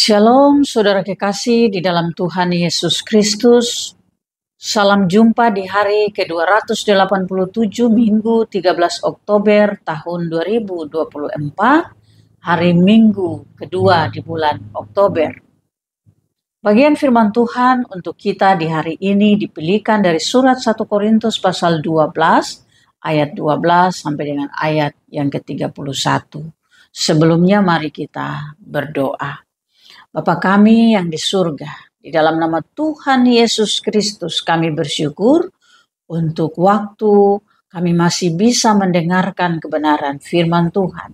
Shalom saudara kekasih di dalam Tuhan Yesus Kristus. Salam jumpa di hari ke-287 Minggu 13 Oktober tahun 2024, hari Minggu kedua di bulan Oktober. Bagian firman Tuhan untuk kita di hari ini dipilihkan dari surat 1 Korintus pasal 12 ayat 12 sampai dengan ayat yang ke-31. Sebelumnya mari kita berdoa. Bapa kami yang di surga, di dalam nama Tuhan Yesus Kristus kami bersyukur untuk waktu kami masih bisa mendengarkan kebenaran firman Tuhan.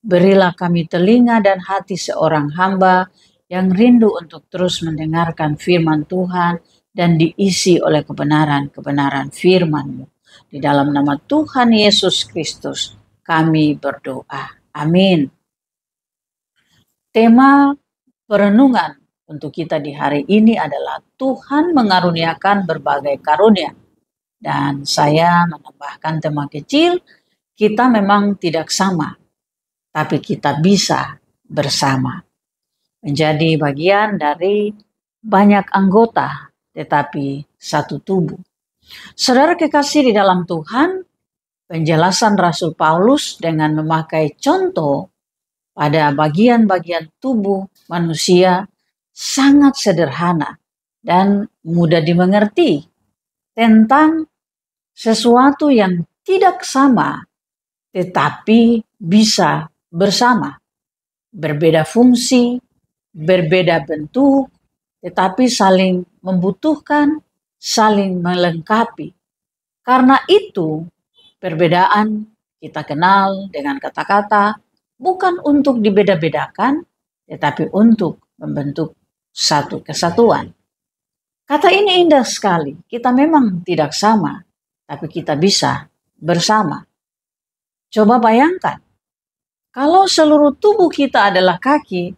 Berilah kami telinga dan hati seorang hamba yang rindu untuk terus mendengarkan firman Tuhan dan diisi oleh kebenaran-kebenaran firman-Mu. Di dalam nama Tuhan Yesus Kristus kami berdoa. Amin. Tema perenungan untuk kita di hari ini adalah Tuhan mengaruniakan berbagai karunia. Dan saya menambahkan tema kecil, kita memang tidak sama, tapi kita bisa bersama. Menjadi bagian dari banyak anggota, tetapi satu tubuh. Saudara kekasih di dalam Tuhan, penjelasan Rasul Paulus dengan memakai contoh pada bagian-bagian tubuh manusia sangat sederhana dan mudah dimengerti tentang sesuatu yang tidak sama tetapi bisa bersama. Berbeda fungsi, berbeda bentuk, tetapi saling membutuhkan, saling melengkapi. Karena itu perbedaan kita kenal dengan kata-kata bukan untuk dibeda-bedakan, tetapi untuk membentuk satu kesatuan. Kata ini indah sekali. Kita memang tidak sama, tapi kita bisa bersama. Coba bayangkan, kalau seluruh tubuh kita adalah kaki,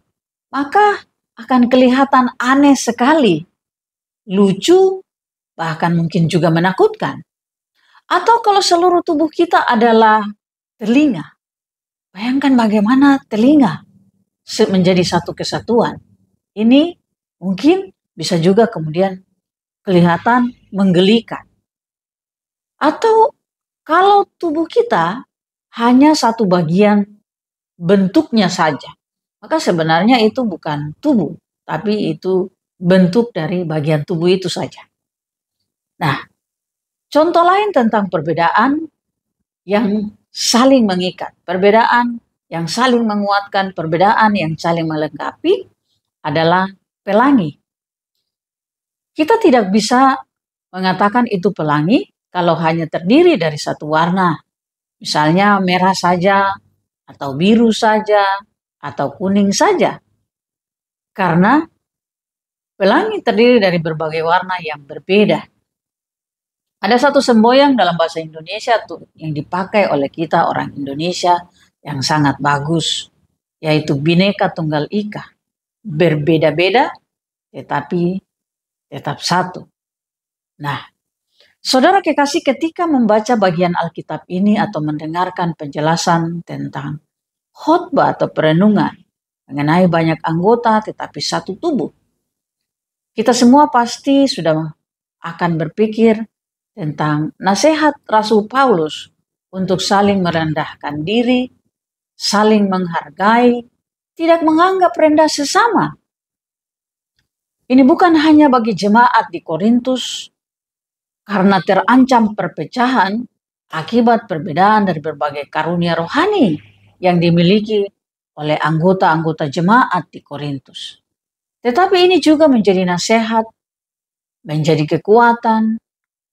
maka akan kelihatan aneh sekali, lucu, bahkan mungkin juga menakutkan. Atau kalau seluruh tubuh kita adalah telinga, bayangkan bagaimana telinga menjadi satu kesatuan. Ini mungkin bisa juga kemudian kelihatan menggelikan. Atau kalau tubuh kita hanya satu bagian bentuknya saja, maka sebenarnya itu bukan tubuh, tapi itu bentuk dari bagian tubuh itu saja. Nah, contoh lain tentang perbedaan yang saling mengikat, perbedaan yang saling menguatkan, perbedaan yang saling melengkapi adalah pelangi. Kita tidak bisa mengatakan itu pelangi kalau hanya terdiri dari satu warna. Misalnya merah saja, atau biru saja, atau kuning saja. Karena pelangi terdiri dari berbagai warna yang berbeda. Ada satu semboyan dalam bahasa Indonesia tuh yang dipakai oleh kita orang Indonesia yang sangat bagus, yaitu Bhinneka Tunggal Ika. Berbeda-beda tetapi tetap satu. Nah, saudara kekasih, ketika membaca bagian Alkitab ini atau mendengarkan penjelasan tentang khotbah atau perenungan mengenai banyak anggota tetapi satu tubuh, kita semua pasti sudah akan berpikir tentang nasihat Rasul Paulus untuk saling merendahkan diri, saling menghargai, tidak menganggap rendah sesama. Ini bukan hanya bagi jemaat di Korintus, karena terancam perpecahan akibat perbedaan dari berbagai karunia rohani yang dimiliki oleh anggota-anggota jemaat di Korintus. Tetapi ini juga menjadi nasihat, menjadi kekuatan,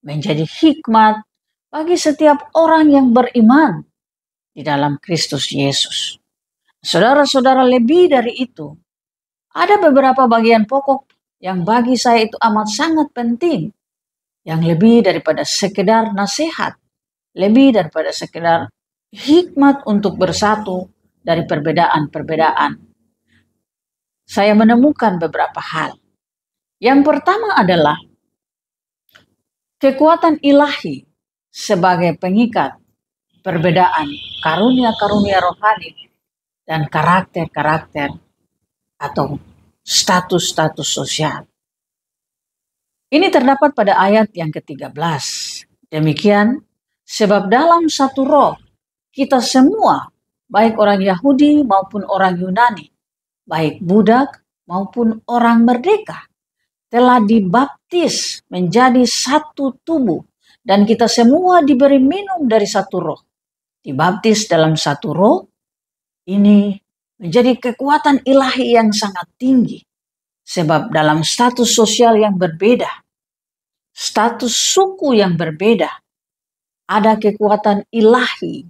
menjadi hikmat bagi setiap orang yang beriman di dalam Kristus Yesus. Saudara-saudara, lebih dari itu, ada beberapa bagian pokok yang bagi saya itu amat sangat penting, yang lebih daripada sekedar nasihat, lebih daripada sekedar hikmat untuk bersatu dari perbedaan-perbedaan. Saya menemukan beberapa hal. Yang pertama adalah kekuatan ilahi sebagai pengikat perbedaan karunia-karunia rohani dan karakter-karakter atau status-status sosial. Ini terdapat pada ayat yang ke-13. Demikian, sebab dalam satu roh, kita semua, baik orang Yahudi maupun orang Yunani, baik budak maupun orang merdeka, telah dibaptis menjadi satu tubuh, dan kita semua diberi minum dari satu roh. Dibaptis dalam satu roh, ini menjadi kekuatan ilahi yang sangat tinggi. Sebab dalam status sosial yang berbeda, status suku yang berbeda, ada kekuatan ilahi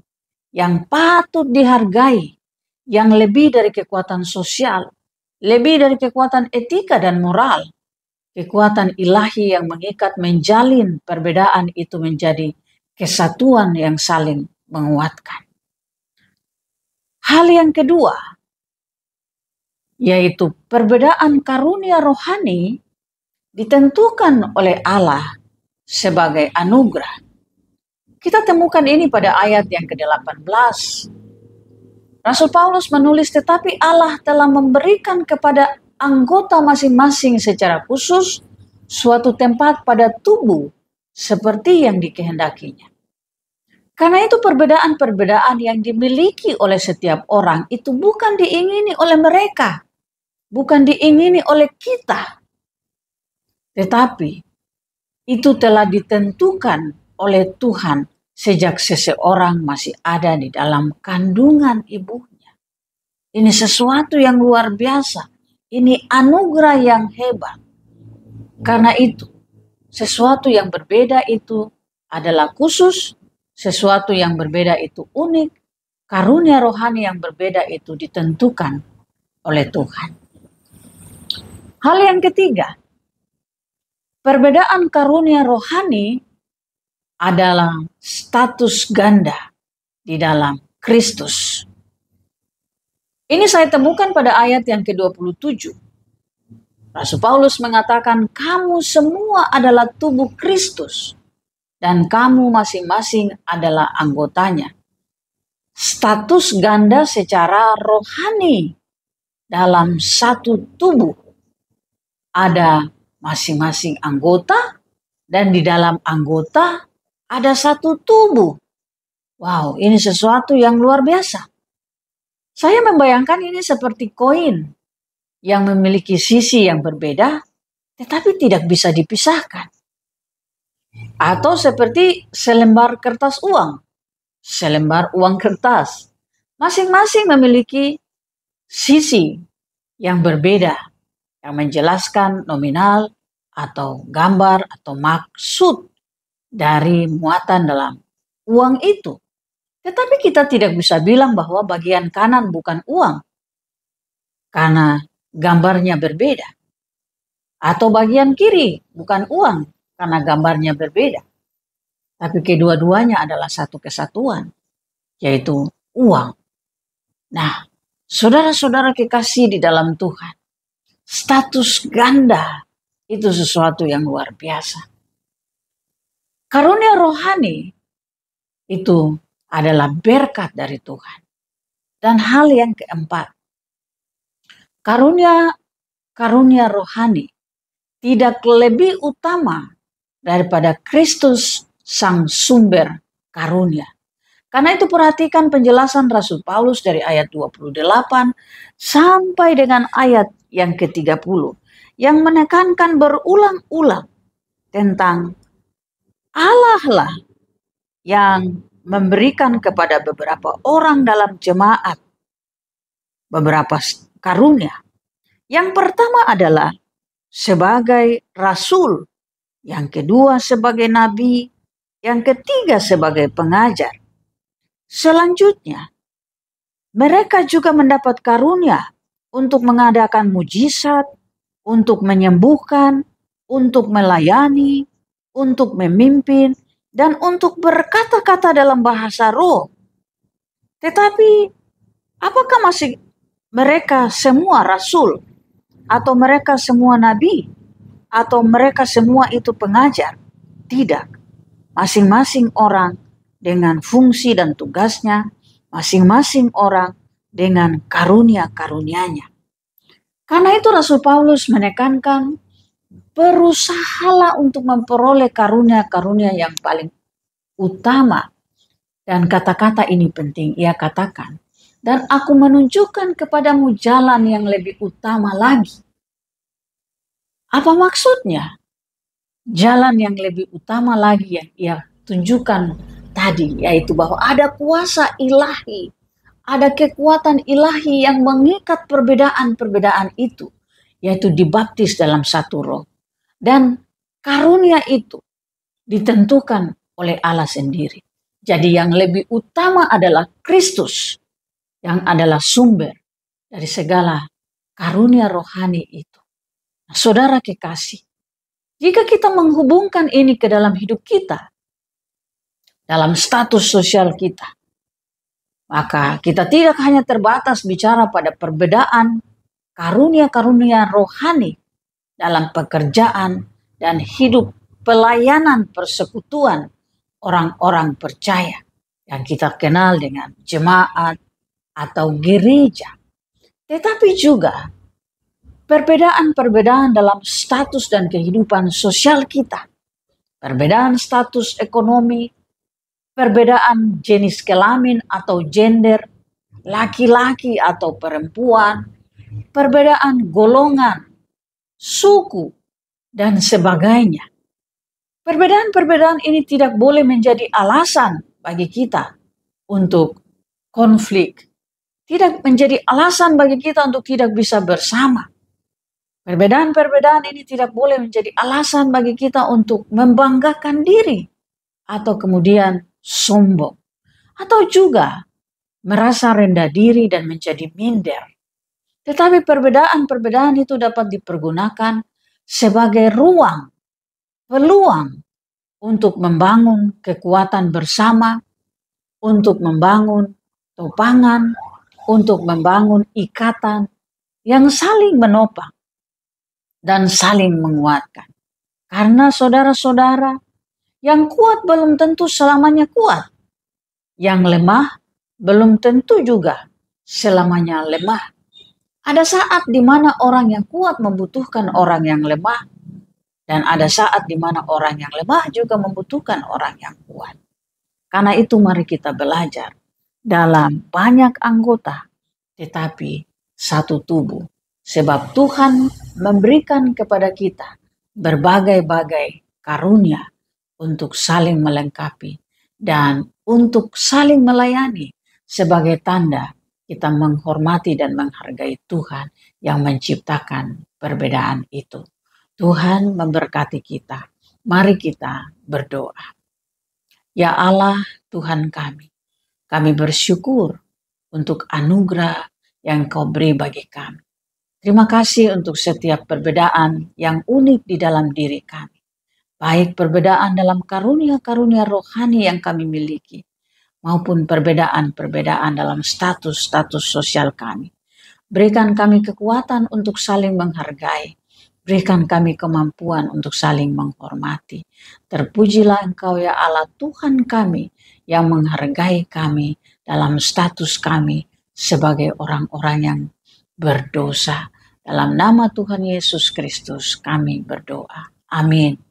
yang patut dihargai, yang lebih dari kekuatan sosial, lebih dari kekuatan etika dan moral. Kekuatan ilahi yang mengikat, menjalin perbedaan itu menjadi kesatuan yang saling menguatkan. Hal yang kedua, yaitu perbedaan karunia rohani ditentukan oleh Allah sebagai anugerah. Kita temukan ini pada ayat yang ke-18. Rasul Paulus menulis, tetapi Allah telah memberikan kepada anggota masing-masing secara khusus suatu tempat pada tubuh seperti yang dikehendakinya. Karena itu perbedaan-perbedaan yang dimiliki oleh setiap orang itu bukan diingini oleh mereka, bukan diingini oleh kita, tetapi itu telah ditentukan oleh Tuhan sejak seseorang masih ada di dalam kandungan ibunya. Ini sesuatu yang luar biasa. Ini anugerah yang hebat. Karena itu, sesuatu yang berbeda itu adalah khusus, sesuatu yang berbeda itu unik, karunia rohani yang berbeda itu ditentukan oleh Tuhan. Hal yang ketiga, perbedaan karunia rohani adalah status ganda di dalam Kristus. Ini saya temukan pada ayat yang ke-27. Rasul Paulus mengatakan, kamu semua adalah tubuh Kristus dan kamu masing-masing adalah anggotanya. Status ganda secara rohani dalam satu tubuh. Ada masing-masing anggota dan di dalam anggota ada satu tubuh. Wow, ini sesuatu yang luar biasa. Saya membayangkan ini seperti koin yang memiliki sisi yang berbeda, tetapi tidak bisa dipisahkan. Atau seperti selembar kertas uang, selembar uang kertas. Masing-masing memiliki sisi yang berbeda, yang menjelaskan nominal atau gambar atau maksud dari muatan dalam uang itu. Tetapi kita tidak bisa bilang bahwa bagian kanan bukan uang, karena gambarnya berbeda. Atau bagian kiri bukan uang, karena gambarnya berbeda. Tapi kedua-duanya adalah satu kesatuan, yaitu uang. Nah, saudara-saudara kekasih di dalam Tuhan, status ganda itu sesuatu yang luar biasa. Karunia rohani itu adalah berkat dari Tuhan. Dan hal yang keempat, karunia rohani tidak lebih utama daripada Kristus sang sumber karunia. Karena itu perhatikan penjelasan Rasul Paulus dari ayat 28 sampai dengan ayat yang ke-30 yang menekankan berulang-ulang tentang Allah lah yang memberikan kepada beberapa orang dalam jemaat beberapa karunia. Yang pertama adalah sebagai rasul, yang kedua sebagai nabi, yang ketiga sebagai pengajar. Selanjutnya, mereka juga mendapat karunia untuk mengadakan mujizat, untuk menyembuhkan, untuk melayani, untuk memimpin, dan untuk berkata-kata dalam bahasa roh. Tetapi, apakah masih mereka semua rasul? Atau mereka semua nabi? Atau mereka semua itu pengajar? Tidak. Masing-masing orang dengan fungsi dan tugasnya, masing-masing orang dengan karunia-karunianya. Karena itu Rasul Paulus menekankan, berusahalah untuk memperoleh karunia-karunia yang paling utama. Dan kata-kata ini penting, ia katakan, dan aku menunjukkan kepadamu jalan yang lebih utama lagi. Apa maksudnya? Jalan yang lebih utama lagi yang ia tunjukkan tadi, yaitu bahwa ada kuasa ilahi, ada kekuatan ilahi yang mengikat perbedaan-perbedaan itu, yaitu dibaptis dalam satu roh. Dan karunia itu ditentukan oleh Allah sendiri. Jadi yang lebih utama adalah Kristus, yang adalah sumber dari segala karunia rohani itu. Nah, saudara kekasih, jika kita menghubungkan ini ke dalam hidup kita, dalam status sosial kita, maka kita tidak hanya terbatas bicara pada perbedaan karunia-karunia rohani dalam pekerjaan dan hidup pelayanan persekutuan orang-orang percaya yang kita kenal dengan jemaat atau gereja. Tetapi juga perbedaan-perbedaan dalam status dan kehidupan sosial kita. Perbedaan status ekonomi, perbedaan jenis kelamin atau gender, laki-laki atau perempuan, perbedaan golongan, suku, dan sebagainya. Perbedaan-perbedaan ini tidak boleh menjadi alasan bagi kita untuk konflik. Tidak menjadi alasan bagi kita untuk tidak bisa bersama. Perbedaan-perbedaan ini tidak boleh menjadi alasan bagi kita untuk membanggakan diri atau kemudian sombong. Atau juga merasa rendah diri dan menjadi minder. Tetapi perbedaan-perbedaan itu dapat dipergunakan sebagai ruang, peluang untuk membangun kekuatan bersama, untuk membangun topangan, untuk membangun ikatan yang saling menopang dan saling menguatkan. Karena saudara-saudara, yang kuat belum tentu selamanya kuat. Yang lemah belum tentu juga selamanya lemah. Ada saat di mana orang yang kuat membutuhkan orang yang lemah, dan ada saat di mana orang yang lemah juga membutuhkan orang yang kuat. Karena itu mari kita belajar dalam banyak anggota, tetapi satu tubuh. Sebab Tuhan memberikan kepada kita berbagai-bagai karunia untuk saling melengkapi dan untuk saling melayani sebagai tanda kita menghormati dan menghargai Tuhan yang menciptakan perbedaan itu. Tuhan memberkati kita. Mari kita berdoa. Ya Allah, Tuhan kami bersyukur untuk anugerah yang Kau beri bagi kami. Terima kasih untuk setiap perbedaan yang unik di dalam diri kami. Baik perbedaan dalam karunia-karunia rohani yang kami miliki, maupun perbedaan-perbedaan dalam status-status sosial kami. Berikan kami kekuatan untuk saling menghargai. Berikan kami kemampuan untuk saling menghormati. Terpujilah Engkau ya Allah Tuhan kami yang menghargai kami dalam status kami sebagai orang-orang yang berdosa. Dalam nama Tuhan Yesus Kristus kami berdoa. Amin.